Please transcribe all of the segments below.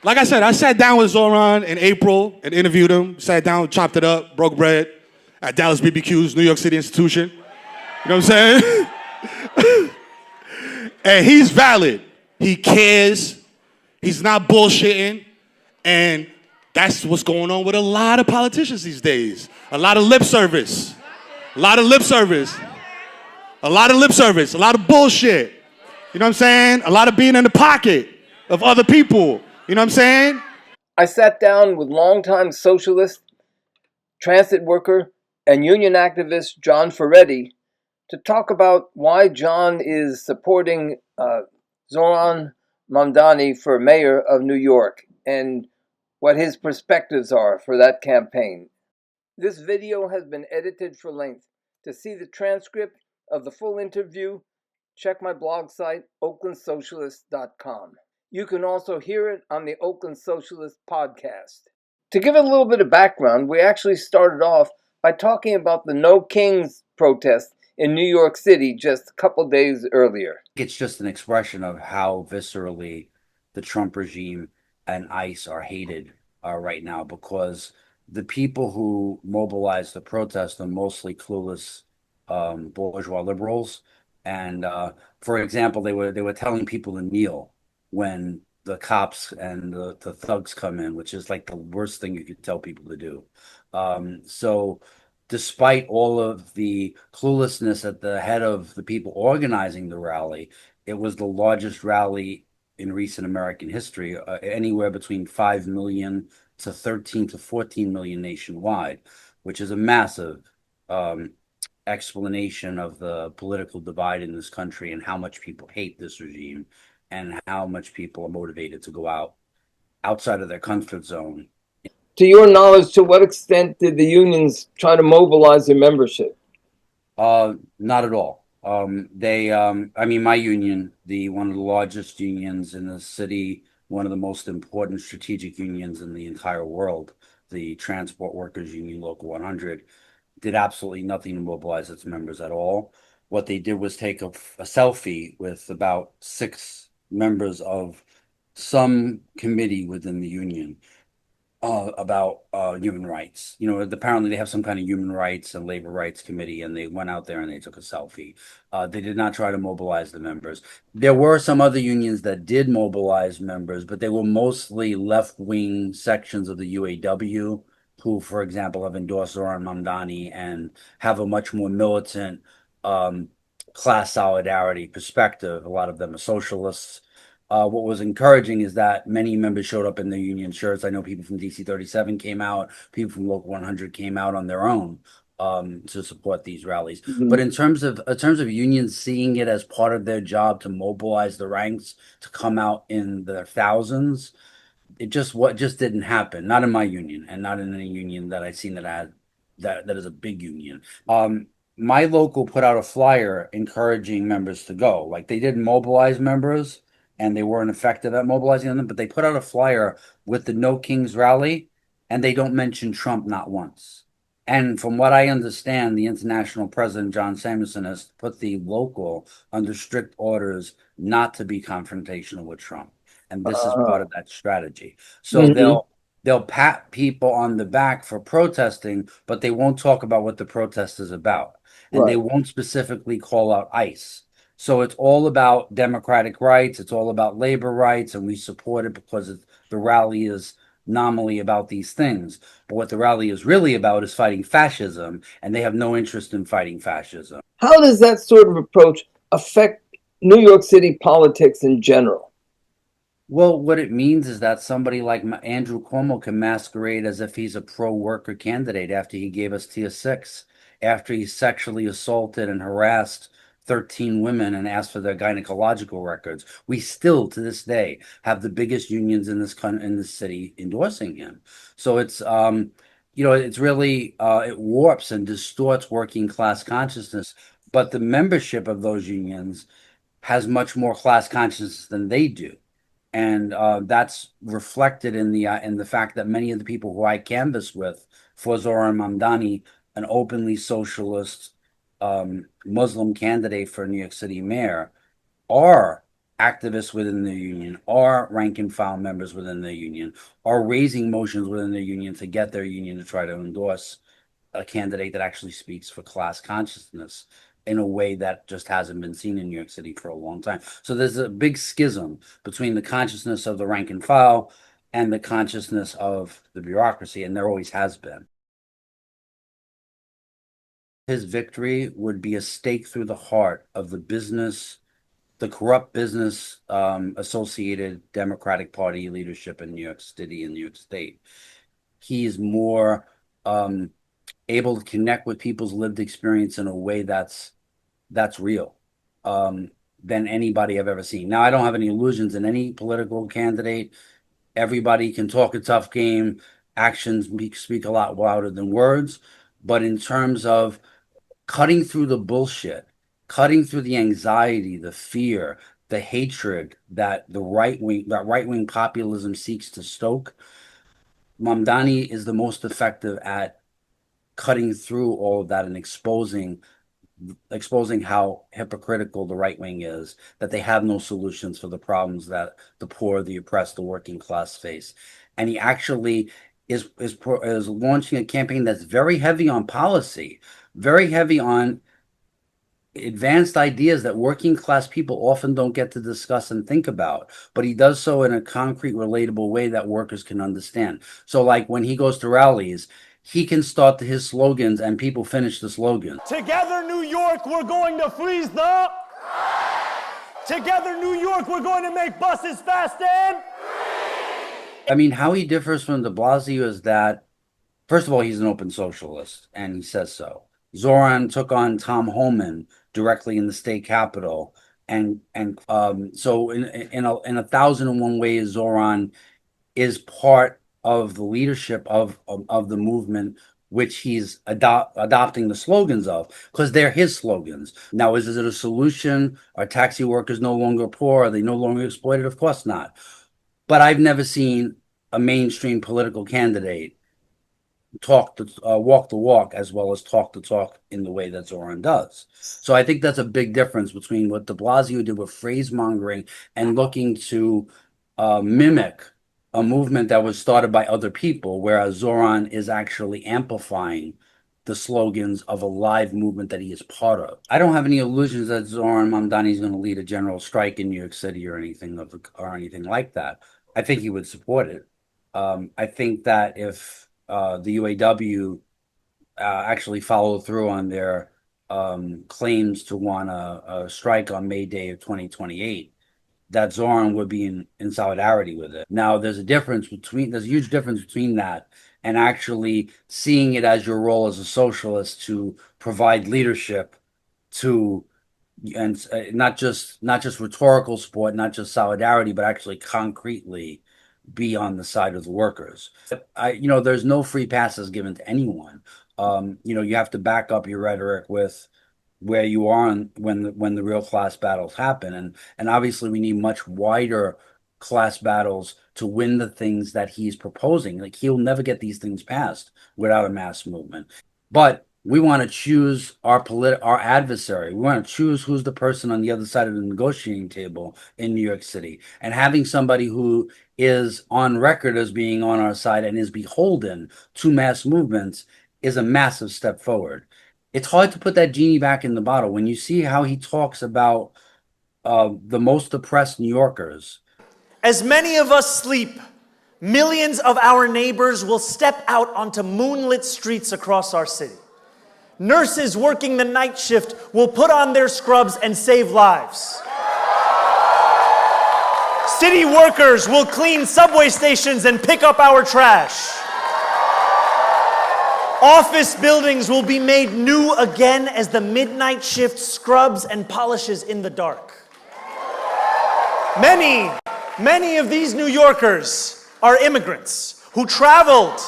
Like I said, I sat down with Zohran in April and interviewed him. Sat down, chopped it up, broke bread at Dallas BBQ's New York City institution. You know what I'm saying? And he's valid. He cares. He's not bullshitting. And that's what's going on with a lot of politicians these days. A lot of lip service. A lot of lip service. A lot of lip service. A lot of bullshit. You know what I'm saying? A lot of being in the pocket of other people. You know what I'm saying? I sat down with longtime socialist, transit worker, and union activist John Ferretti to talk about why John is supporting Zohran Mamdani for mayor of New York and what his perspectives are for that campaign. This video has been edited for length. To see the transcript of the full interview, check my blog site, oaklandsocialist.com. You can also hear it on the Oakland Socialist podcast. To give it a little bit of background, we actually started off by talking about the No Kings protest in New York City just a couple days earlier. It's just an expression of how viscerally the Trump regime and ICE are hated right now, because the people who mobilized the protest are mostly clueless bourgeois liberals. And for example, they were telling people to kneel when the cops and the thugs come in, which is like the worst thing you could tell people to do. So despite all of the cluelessness at the head of the people organizing the rally, it was the largest rally in recent American history, anywhere between 5 million to 13 to 14 million nationwide, which is a massive explanation of the political divide in this country and how much people hate this regime and how much people are motivated to go outside of their comfort zone. To your knowledge, to what extent did the unions try to mobilize their membership? Not at all. I mean, my union, one of the largest unions in the city, one of the most important strategic unions in the entire world, the Transport Workers Union Local 100, did absolutely nothing to mobilize its members at all. What they did was take a selfie with about 6 members of some committee within the union about human rights. You know, apparently they have some kind of human rights and labor rights committee, and they went out there and they took a selfie. They did not try to mobilize the members. There were some other unions that did mobilize members, but they were mostly left-wing sections of the UAW, who, for example, have endorsed Zohran Mamdani and have a much more militant class solidarity perspective. A lot of them are socialists. What was encouraging is that many members showed up in their union shirts. I know people from DC 37 came out, people from Local 100 came out on their own to support these rallies. But in terms of unions seeing it as part of their job to mobilize the ranks to come out in the thousands, it just didn't happen. Not in my union, and not in any union that I've seen that is a big union. My local put out a flyer encouraging members to go. Like, they didn't mobilize members, and they weren't effective at mobilizing them, but they put out a flyer with the No Kings rally, and they don't mention Trump not once. And from what I understand, the international president, John Samuelson, has put the local under strict orders not to be confrontational with Trump. And this is part of that strategy. So they'll pat people on the back for protesting, but they won't talk about what the protest is about. And they won't specifically call out ICE. So it's all about democratic rights. It's all about labor rights, and we support it because the rally is nominally about these things. But what the rally is really about is fighting fascism, and they have no interest in fighting fascism. How does that sort of approach affect New York City politics in general? Well, what it means is that somebody like Andrew Cuomo can masquerade as if he's a pro-worker candidate after he gave us Tier 6, after he sexually assaulted and harassed 13 women and asked for their gynecological records. We still, to this day, have the biggest unions in this city endorsing him. So it's it's really it warps and distorts working class consciousness. But the membership of those unions has much more class consciousness than they do. And that's reflected in the fact that many of the people who I canvassed with for Zohran Mamdani, an openly socialist Muslim candidate for New York City mayor, are activists within the union or rank and file members within the union are raising motions within the union to get their union to try to endorse a candidate that actually speaks for class consciousness in a way that just hasn't been seen in New York City for a long time. So there's a big schism between the consciousness of the rank and file and the consciousness of the bureaucracy, and there always has been. His victory would be a stake through the heart of the business, the corrupt business associated Democratic Party leadership in New York City and New York State. He's more able to connect with people's lived experience in a way that's real than anybody I've ever seen. Now, I don't have any illusions in any political candidate. Everybody can talk a tough game. Actions speak a lot louder than words. But in terms of cutting through the bullshit, cutting through the anxiety, the fear, the hatred that right-wing populism seeks to stoke, Mamdani is the most effective at cutting through all of that and exposing how hypocritical the right wing is, that they have no solutions for the problems that the poor, the oppressed, the working class face. And he actually is launching a campaign that's very heavy on policy, very heavy on advanced ideas that working class people often don't get to discuss and think about, but he does so in a concrete, relatable way that workers can understand. So like when he goes to rallies, he can start his slogans and people finish the slogans. Together, New York, we're going to freeze the... Together, New York, we're going to make buses fast and... I mean, how he differs from de Blasio is that, first of all, he's an open socialist, and he says so. Zohran took on Tom Homan directly in the state capitol, and so in 1,001 ways, Zohran is part of the leadership of the movement, which he's adopting the slogans of, because they're his slogans. Now, is it a solution? Are taxi workers no longer poor? Are they no longer exploited? Of course not. But I've never seen a mainstream political candidate walk the walk as well as talk the talk in the way that Zohran does. So I think that's a big difference between what de Blasio did with phrase mongering and looking to mimic a movement that was started by other people, whereas Zohran is actually amplifying the slogans of a live movement that he is part of. I don't have any illusions that Zohran Mamdani is going to lead a general strike in New York City or anything like that. I think he would support it. I think that if the UAW actually follow through on their claims to want a strike on May Day of 2028, that Zohran would be in solidarity with it. Now, there's a huge difference between that and actually seeing it as your role as a socialist to provide leadership to, and not just rhetorical support, not just solidarity, but actually concretely be on the side of the workers. There's no free passes given to anyone. You have to back up your rhetoric with where you are when the real class battles happen, and obviously we need much wider class battles to win the things that he's proposing. Like, he'll never get these things passed without a mass movement. But we want to choose our adversary. We want to choose who's the person on the other side of the negotiating table in New York City. And having somebody who is on record as being on our side and is beholden to mass movements is a massive step forward. It's hard to put that genie back in the bottle when you see how he talks about the most oppressed New Yorkers. As many of us sleep, millions of our neighbors will step out onto moonlit streets across our city. Nurses working the night shift will put on their scrubs and save lives. City workers will clean subway stations and pick up our trash. Office buildings will be made new again as the midnight shift scrubs and polishes in the dark. Many of these New Yorkers are immigrants who traveled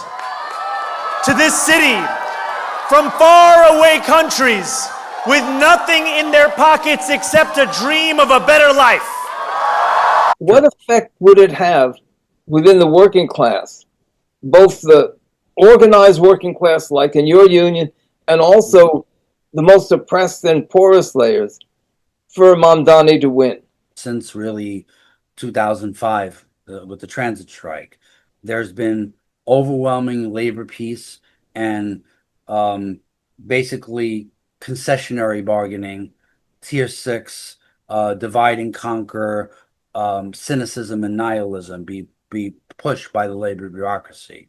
to this city from faraway countries with nothing in their pockets except a dream of a better life. What effect would it have within the working class, both the organized working class like in your union and also the most oppressed and poorest layers, for Mamdani to win? since really 2005 with the transit strike. There's been overwhelming labor peace and basically concessionary bargaining, tier six, divide and conquer, cynicism and nihilism be pushed by the labor bureaucracy.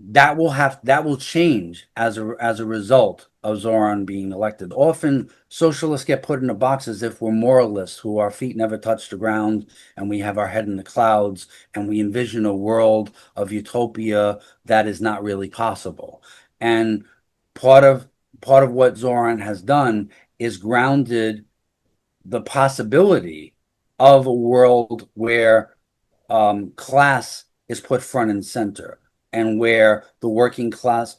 That will change as a result of Zoran being elected. Often socialists get put in a box as if we're moralists who our feet never touch the ground and we have our head in the clouds and we envision a world of utopia that is not really possible. And part of what Zoran has done is grounded the possibility of a world where class is put front and center, and where the working class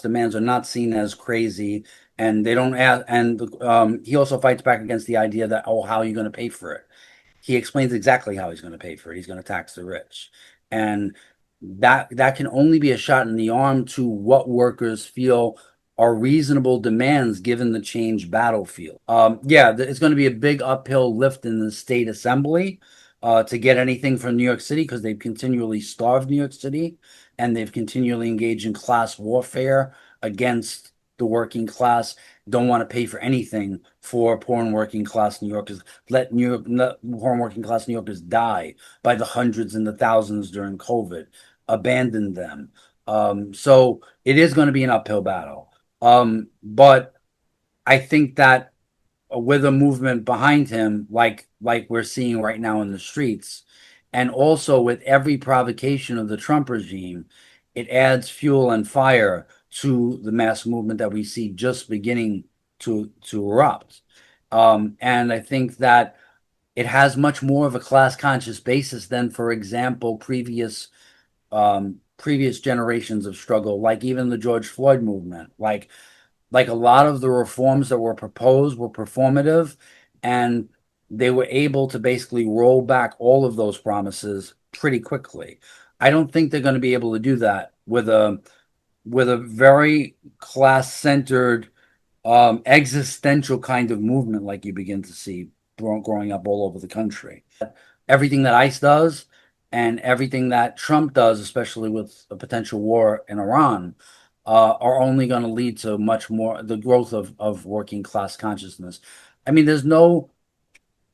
demands are not seen as crazy, and they don't ask, and he also fights back against the idea that, oh, how are you going to pay for it? He explains exactly how he's going to pay for it. He's going to tax the rich, and that can only be a shot in the arm to what workers feel are reasonable demands given the changed battlefield. Yeah, it's going to be a big uphill lift in the state assembly to get anything from New York City, because they've continually starved New York City and they've continually engaged in class warfare against the working class. Don't want to pay for anything for poor and working class New Yorkers. Let poor and working class New Yorkers die by the hundreds and the thousands during COVID. Abandon them. So it is going to be an uphill battle. But I think that with a movement behind him, like we're seeing right now in the streets, and also with every provocation of the Trump regime, it adds fuel and fire to the mass movement that we see just beginning to erupt. And I think that it has much more of a class conscious basis than, for example, previous generations of struggle, like even the George Floyd movement. Like a lot of the reforms that were proposed were performative, and they were able to basically roll back all of those promises pretty quickly. I don't think they're going to be able to do that with a very class-centered, existential kind of movement like you begin to see growing up all over the country. Everything that ICE does and everything that Trump does, especially with a potential war in Iran, are only going to lead to much more the growth of working class consciousness. I mean, there's no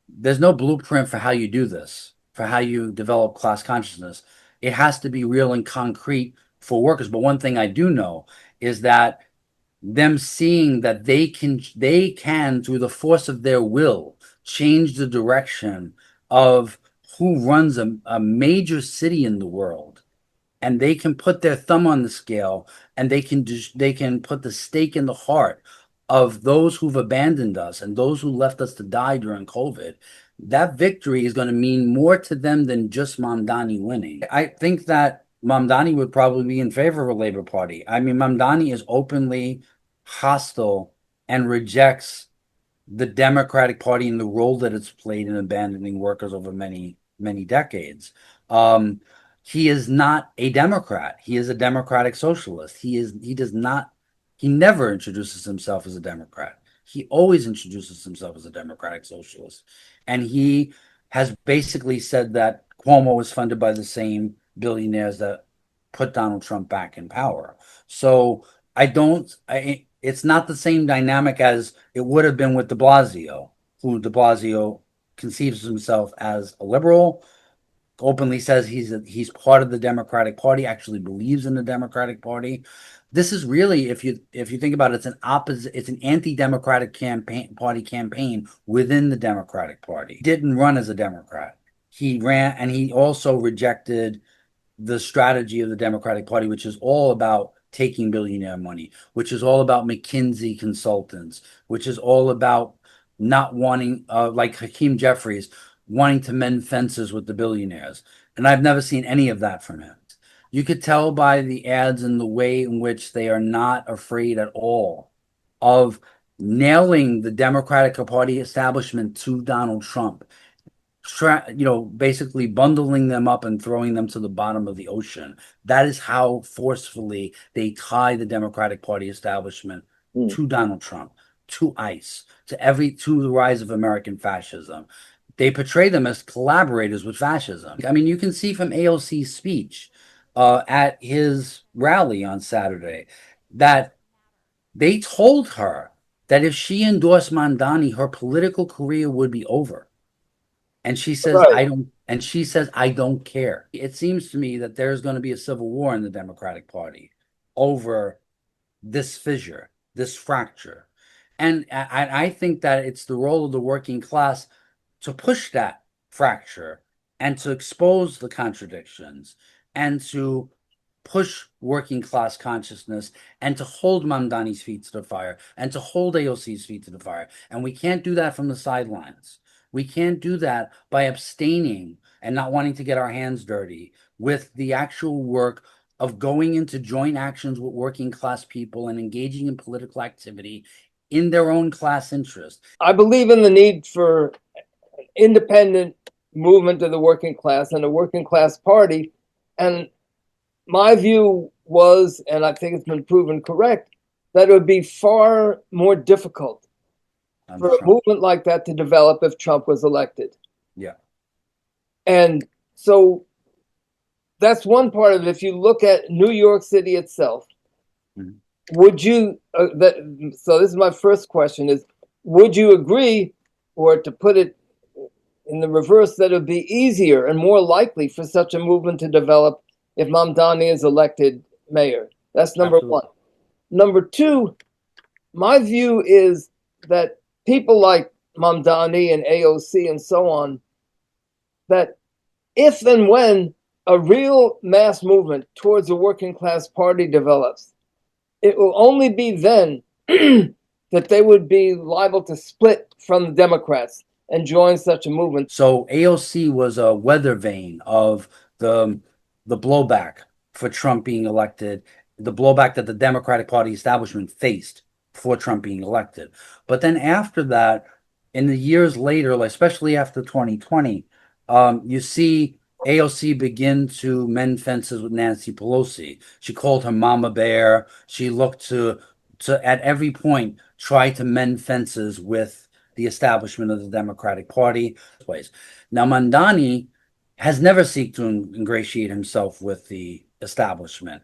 blueprint for how you do this, for how you develop class consciousness. It has to be real and concrete for workers. But one thing I do know is that them seeing that they can through the force of their will change the direction of who runs a major city in the world, and they can put their thumb on the scale, and they can put the stake in the heart of those who've abandoned us and those who left us to die during COVID. That victory is going to mean more to them than just Mamdani winning. I think that Mamdani would probably be in favor of a Labor Party. I mean, Mamdani is openly hostile and rejects the Democratic Party and the role that it's played in abandoning workers over many, many decades. He is not a Democrat. He is a democratic socialist. He never introduces himself as a Democrat. He always introduces himself as a democratic socialist. And he has basically said that Cuomo was funded by the same billionaires that put Donald Trump back in power. So it's not the same dynamic as it would have been with de Blasio, who de Blasio conceives himself as a liberal, openly says he's part of the Democratic Party, actually believes in the Democratic Party. This is really, if you think about it, it's an anti-democratic campaign within the Democratic Party. He didn't run as a Democrat. He ran, and he also rejected the strategy of the Democratic Party, which is all about taking billionaire money, which is all about McKinsey consultants, which is all about not wanting, like Hakeem Jeffries, wanting to mend fences with the billionaires. And I've never seen any of that from him. You could tell by the ads and the way in which they are not afraid at all of nailing the Democratic Party establishment to Donald Trump, basically bundling them up and throwing them to the bottom of the ocean. That is how forcefully they tie the Democratic Party establishment to Donald Trump, to ICE, to the rise of American fascism. they portray them as collaborators with fascism. I mean, you can see from AOC's speech at his rally on Saturday that they told her that if she endorsed Mamdani, her political career would be over. And she says, Right. I don't, and she says, I don't care. It seems to me that there's going to be a civil war in the Democratic Party over this fissure, this fracture. And I think that it's the role of the working class to push that fracture and to expose the contradictions and to push working class consciousness and to hold Mamdani's feet to the fire and to hold AOC's feet to the fire. And we can't do that from the sidelines. We can't do that by abstaining and not wanting to get our hands dirty with the actual work of going into joint actions with working class people and engaging in political activity in their own class interest. I believe in the need for an independent movement of the working class and a working class party. And my view was, and I think it's been proven correct, that it would be far more difficult for a movement like that to develop if Trump was elected. Yeah. And so that's one part of it. If you look at New York City itself, would you, so this is my first question is, would you agree, or to put it in the reverse, that it would be easier and more likely for such a movement to develop if Mamdani is elected mayor? That's number one. Number two, my view is that people like Mamdani and AOC and so on, that if and when a real mass movement towards a working class party develops, it will only be then that they would be liable to split from the Democrats and join such a movement. So AOC was a weather vane of the blowback for Trump being elected, the blowback that the Democratic Party establishment faced for Trump being elected. But then after that, in the years later, especially after 2020, you see AOC begin to mend fences with Nancy Pelosi. She called her Mama Bear. She looked to at every point try to mend fences with the establishment of the Democratic Party. Now, Mamdani has never sought to ingratiate himself with the establishment.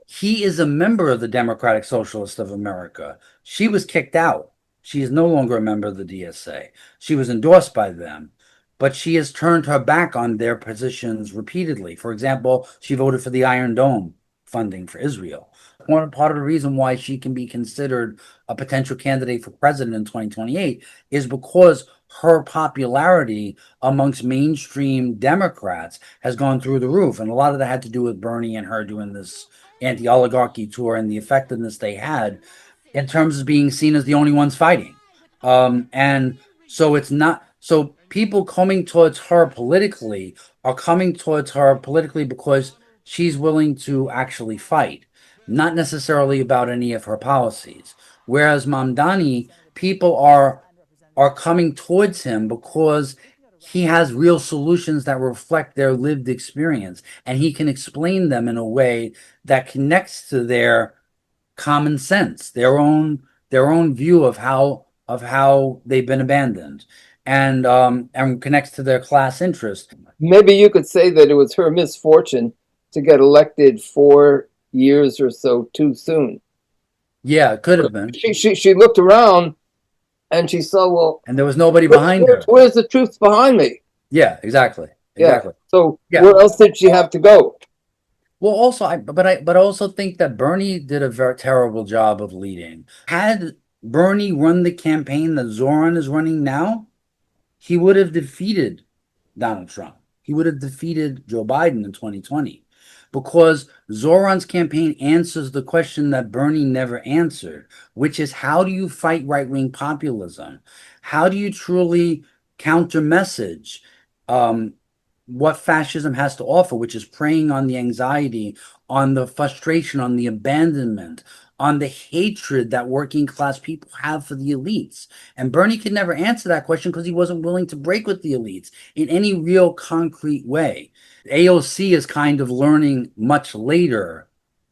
He is a member of the Democratic Socialists of America. She was kicked out. She is no longer a member of the DSA. She was endorsed by them, but she has turned her back on their positions repeatedly. For example, she voted for the Iron Dome funding for Israel. One part of the reason why she can be considered a potential candidate for president in 2028 is because her popularity amongst mainstream Democrats has gone through the roof. And a lot of that had to do with Bernie and her doing this anti-oligarchy tour and the effectiveness they had in terms of being seen as the only ones fighting. And so it's not, so people coming towards her politically are coming towards her politically because she's willing to actually fight, not necessarily about any of her policies. Whereas Mamdani, people are coming towards him because he has real solutions that reflect their lived experience, and he can explain them in a way that connects to their common sense, their own view of how they've been abandoned, and connects to their class interest. Maybe you could say that it was her misfortune to get elected 4 years or so too soon. Yeah, it could have been. She looked around and she saw, well, and there was nobody behind her. Where's the truth behind me? Yeah, exactly. Yeah. So where else did she have to go? Well, also, I also think that Bernie did a very terrible job of leading. Had Bernie run the campaign that Zohran is running now, he would have defeated Donald Trump. He would have defeated Joe Biden in 2020, because Zohran's campaign answers the question that Bernie never answered, which is, how do you fight right-wing populism? How do you truly counter-message what fascism has to offer, which is preying on the anxiety, on the frustration, on the abandonment, on the hatred that working class people have for the elites? And Bernie could never answer that question because he wasn't willing to break with the elites in any real concrete way. AOC is kind of learning much later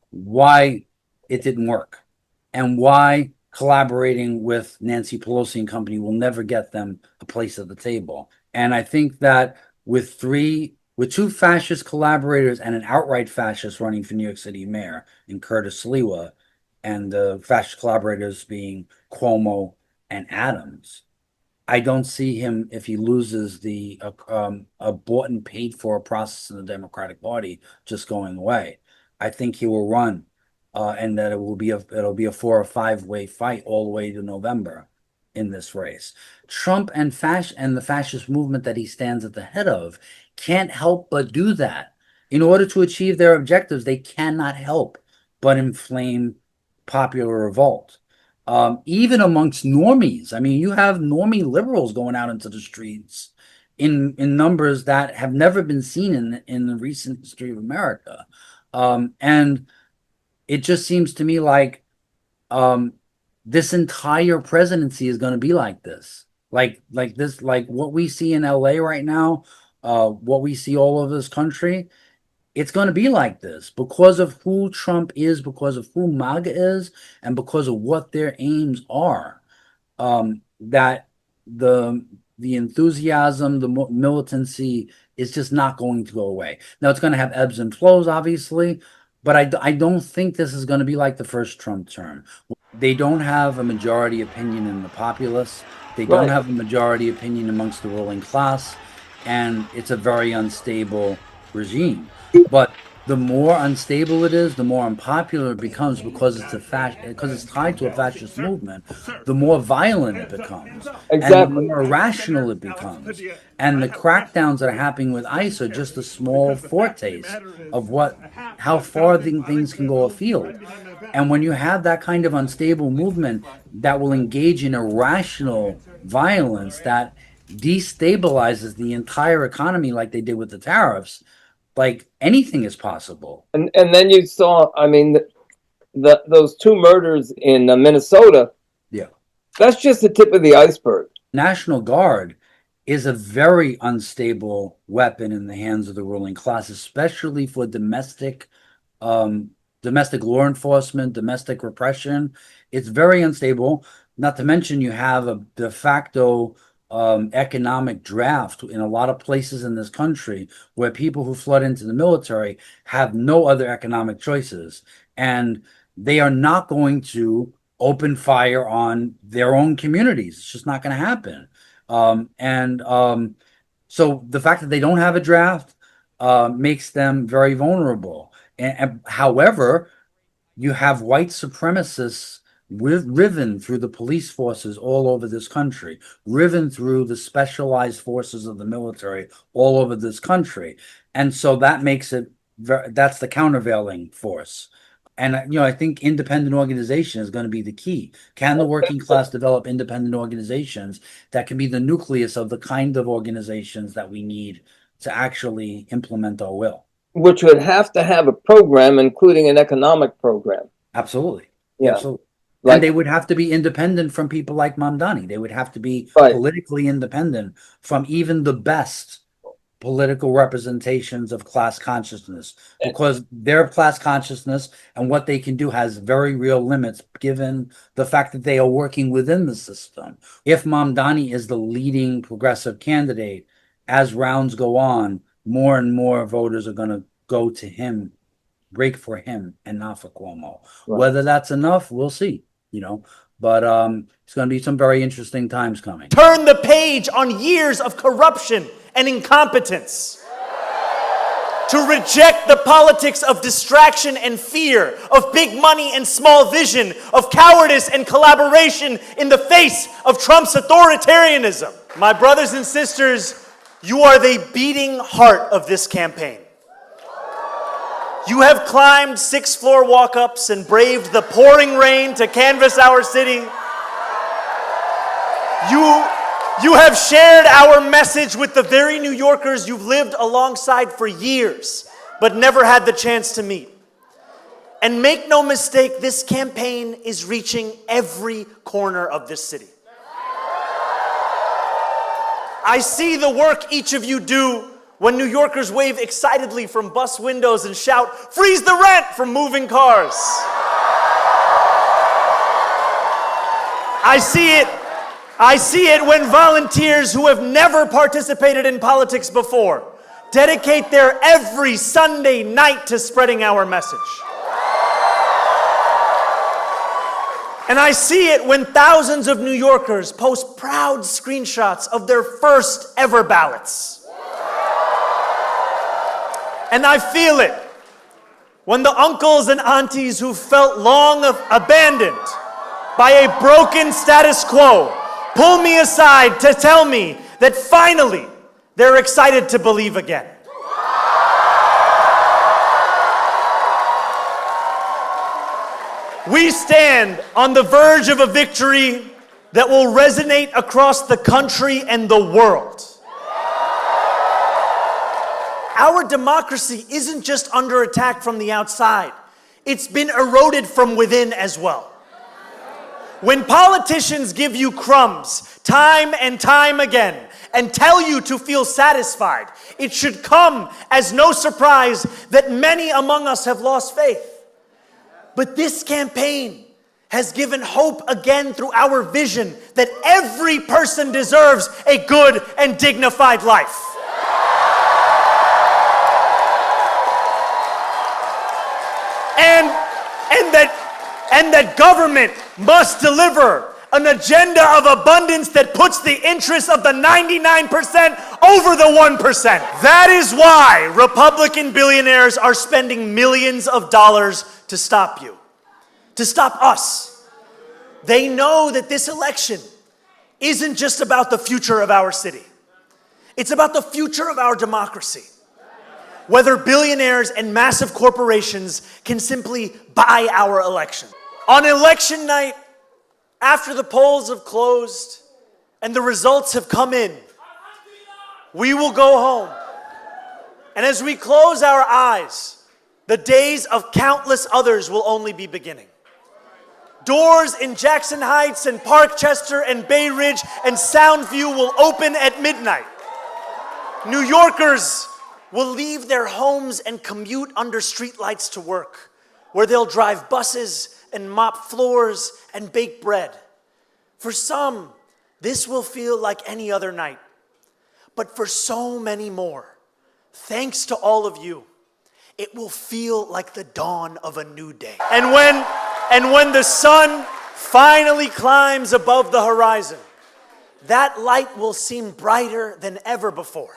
why it didn't work and why collaborating with Nancy Pelosi and company will never get them a place at the table. And I think that with two fascist collaborators and an outright fascist running for New York City mayor in Curtis Sliwa, and the fascist collaborators being Cuomo and Adams, I don't see him, if he loses the a bought and paid for process in the Democratic Party, just going away. I think he will run, and that it'll be a 4 or 5 way fight all the way to November in this race. Trump and the fascist movement that he stands at the head of can't help but do that. In order to achieve their objectives, they cannot help but inflame popular revolt. Even amongst normies. I mean, you have normie liberals going out into the streets in numbers that have never been seen in the recent history of America. And it just seems to me like this entire presidency is going to be like this. Like what we see in LA right now, what we see all over this country, it's going to be like this because of who Trump is, because of who MAGA is, and because of what their aims are. That the enthusiasm, the militancy is just not going to go away. Now, it's going to have ebbs and flows, obviously, but I don't think this is going to be like the first Trump term. They don't have a majority opinion in the populace. They don't have a majority opinion amongst the ruling class, and it's a very unstable regime. But the more unstable it is, the more unpopular it becomes because it's tied to a fascist movement. The more violent it becomes, and the more irrational it becomes. And the crackdowns that are happening with ICE are just a small foretaste of how far things can go afield. And when you have that kind of unstable movement that will engage in irrational violence that destabilizes the entire economy, like they did with the tariffs, like anything is possible. And then you saw, I mean, those 2 murders in Minnesota. Yeah, that's just the tip of the iceberg. National Guard is a very unstable weapon in the hands of the ruling class, especially for domestic law enforcement, domestic repression. It's very unstable. Not to mention you have a de facto economic draft in a lot of places in this country where people who flood into the military have no other economic choices, and they are not going to open fire on their own communities. It's just not going to happen. So the fact that they don't have a draft makes them very vulnerable. However, you have white supremacists riven through the police forces all over this country, riven through the specialized forces of the military all over this country. And so that makes it, that's the countervailing force. And, I think independent organization is going to be the key. Can the working class develop independent organizations that can be the nucleus of the kind of organizations that we need to actually implement our will? Which would have to have a program, including an economic program. Absolutely. Yeah. Absolutely. And they would have to be independent from people like Mamdani. They would have to be politically independent from even the best political representations of class consciousness, because their class consciousness and what they can do has very real limits given the fact that they are working within the system. If Mamdani is the leading progressive candidate, as rounds go on, more and more voters are going to go to him, break for him, and not for Cuomo. Whether that's enough, we'll see. But it's going to be some very interesting times coming. Turn the page on years of corruption and incompetence. To reject the politics of distraction and fear, of big money and small vision, of cowardice and collaboration in the face of Trump's authoritarianism. My brothers and sisters, you are the beating heart of this campaign. You have climbed 6th-floor walk-ups and braved the pouring rain to canvass our city. You have shared our message with the very New Yorkers you've lived alongside for years, but never had the chance to meet. And make no mistake, this campaign is reaching every corner of this city. I see the work each of you do when New Yorkers wave excitedly from bus windows and shout, "Freeze the rent!" from moving cars. I see it I see it when volunteers who have never participated in politics before dedicate their every Sunday night to spreading our message. And I see it when thousands of New Yorkers post proud screenshots of their first ever ballots. And I feel it when the uncles and aunties who felt long abandoned by a broken status quo pull me aside to tell me that finally they're excited to believe again. We stand on the verge of a victory that will resonate across the country and the world. Our democracy isn't just under attack from the outside. It's been eroded from within as well. When politicians give you crumbs time and time again and tell you to feel satisfied, it should come as no surprise that many among us have lost faith. But this campaign has given hope again through our vision that every person deserves a good and dignified life. And that government must deliver an agenda of abundance that puts the interests of the 99% over the 1%. That is why Republican billionaires are spending millions of dollars to stop you, to stop us. They know that this election isn't just about the future of our city. It's about the future of our democracy. Whether billionaires and massive corporations can simply buy our election. On election night, after the polls have closed and the results have come in, we will go home. And as we close our eyes, the days of countless others will only be beginning. Doors in Jackson Heights and Parkchester and Bay Ridge and Soundview will open at midnight. New Yorkers will leave their homes and commute under streetlights to work, where they'll drive buses and mop floors and bake bread. For some, this will feel like any other night. But for so many more, thanks to all of you, it will feel like the dawn of a new day. And when the sun finally climbs above the horizon, that light will seem brighter than ever before.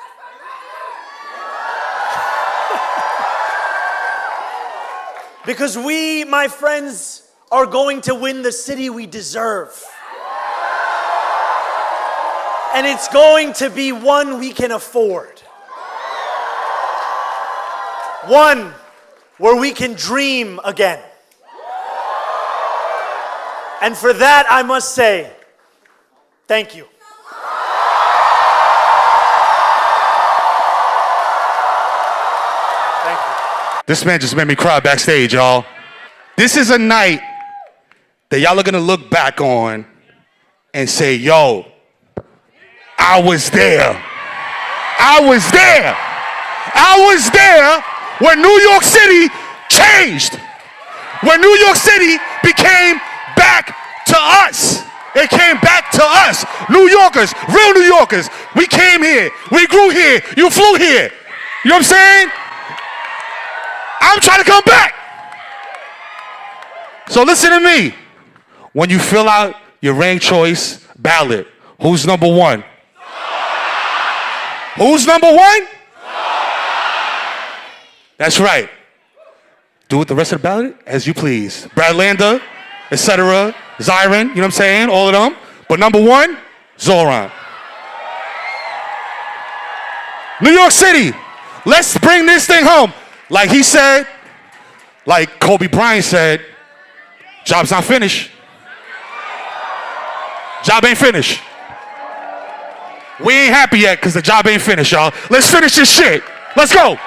Because we, my friends, are going to win the city we deserve. And it's going to be one we can afford. One where we can dream again. And for that, I must say, thank you. Thank you. This man just made me cry backstage, y'all. This is a night that y'all are gonna look back on and say, yo, I was there. I was there. I was there when New York City changed. When New York City became back to us. It came back to us. New Yorkers, real New Yorkers. We came here. We grew here. You flew here. You know what I'm saying? I'm trying to come back. So listen to me. When you fill out your ranked choice ballot, who's number one? Who's number one? That's right. Do with the rest of the ballot as you please. Brad Lander, etc. Zohran, you know what I'm saying? All of them. But number one, Zohran. New York City, let's bring this thing home. Like he said, like Kobe Bryant said, job's not finished. Job ain't finished. We ain't happy yet because the job ain't finished, y'all. Let's finish this shit. Let's go.